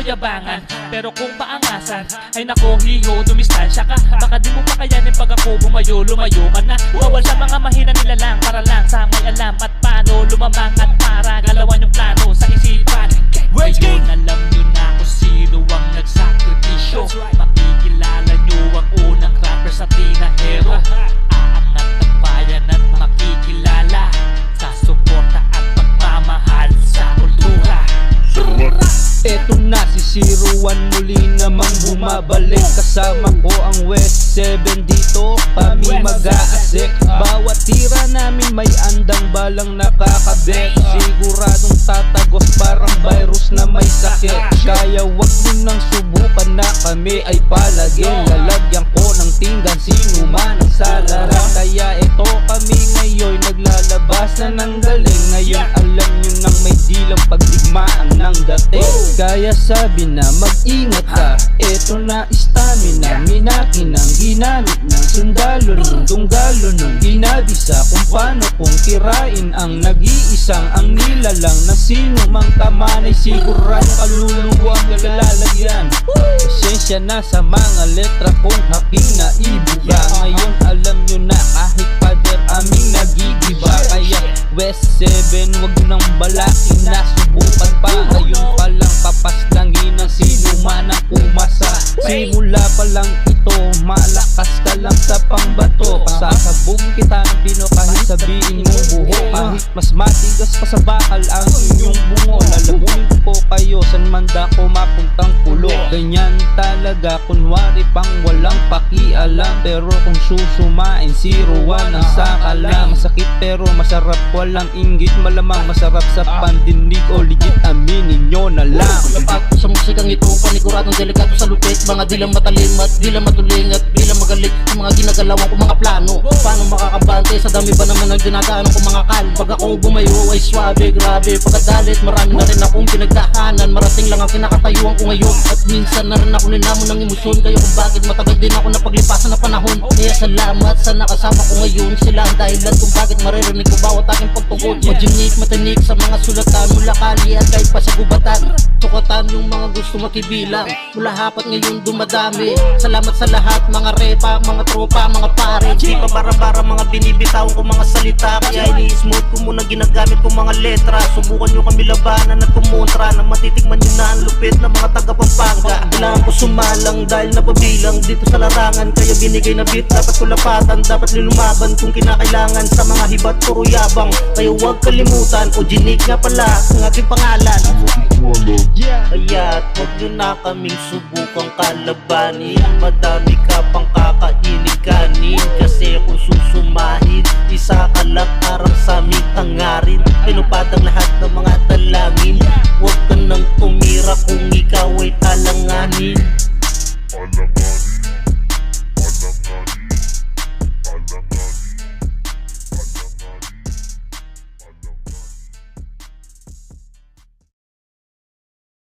yabangan. Pero kung paangasan, ay nako hiho, dumistansya ka. Baka di mo pa kayanin pag ako bumayo, lumayo ka na. Bawal sa mga mahina nila lang, para lang sa may alam at paano lumamang at para galawan yung plano sa isipan. Ngayon alam nyo na kung sino ang nagsakripisyo. Makikilala nyo ang unang rapper sa tinahero. Aangat ang bayan at makikilala sa suporta at pagmamahal sa kultura. Eto na si 01 muli namang bumabalik. Kasama ko ang West 7 dito, kami mag-aasik. Bawat tira namin may andang balang nakakabek. Siguradong tatagos parang virus na may sakit. Kaya wag mo nang subukan na kami ay palaging lalagyan ko ng tinggan sino man ang salaran. Kaya ito kami ngayon naglalabas na ng galing. Ngayon alam nyo nang may dilang pagdigmaan ng dating. Kaya sabi na mag-ingat ka, eto na stamina. Minakinang ginamit ng sundalo nung dunggalo nung ginabisa kung paano kung kirain ang nag-iisang ang nilalang na sino mang kamanay. Sigurado kaluluwang nalalagyan. Pasensya na sa mga letra kong aking naibuga. Ngayon alam nyo na kahit pader aming nagigiba. Kaya West 7 wag nang balakin na subukan pa. Ngayon palang papaslangin ang sino man ang umasa. Simula pa lang ito, malakas ka lang sa pangbato. Pasasabog kita ng pino kahit sabihin mong buho. Kahit mas matigas pa sa bakal ang inyong bungo. Lalabunin ko kayo san man dako mapuntang kulo. Ganyan talaga kunwari pang walang pakialam. Pero kung susumain 01 ang sakala. Masakit pero masarap, walang inggit. Malamang masarap sa pandinig o legit, aminin nyo na lang. Napako sa musikang ito, paniguradong delikato sa lupit. Mga di lang matalim at di lang matuling at di lang magaling ang mga ginagalawan ko mga plano. Paano makakabante sa dami ba naman ang dinadaanan ko mga kal. Pag ako bumayo ay swabe, grabe. Pagkadalit marami na rin akong pinagdaanan. Marating lang ang kinakatayuan ko ngayon. At minsan na rin ako ninamon ng emosyon. Kaya kung bakit matagal din ako napaglipasan na panahon. Kaya salamat sa nakasama ko ngayon. Sila ang dahilan kung bakit maririnig ko bawat aking pagtungkol. Mag-unique, matinik sa mga sulatan mula kali at kahit pa sa gubatan. Sukatan yung mga gusto makibilang. Mula hapat ngayon dumadami. Salamat sa lahat mga repa, mga tropa, mga pare. Di pa bara-bara mga binibitaw ko mga salita. Kaya ini-smooth ko muna ginagamit ko mga letra. Subukan nyo kami labanan at kumontra. Na matitikman nyo na ang lupit ng mga taga-Pampanga. Kailangan ko sumalang dahil napabilang dito sa larangan. Kaya binigay na beat dapat ko lapatan. Dapat nilumaban kung kinakailangan sa mga hibat puro yabang. Kaya huwag kalimutan o Jinik nga pala ang aking pangalan. Kaya huwag nyo na kaming subukang kalabanin. Madami ka pang kakainin kanin. Kasi kung susumahid, isa ka lang parang sa aming hangarin. Pinupad ang lahat ng mga dalangin. Huwag ka nang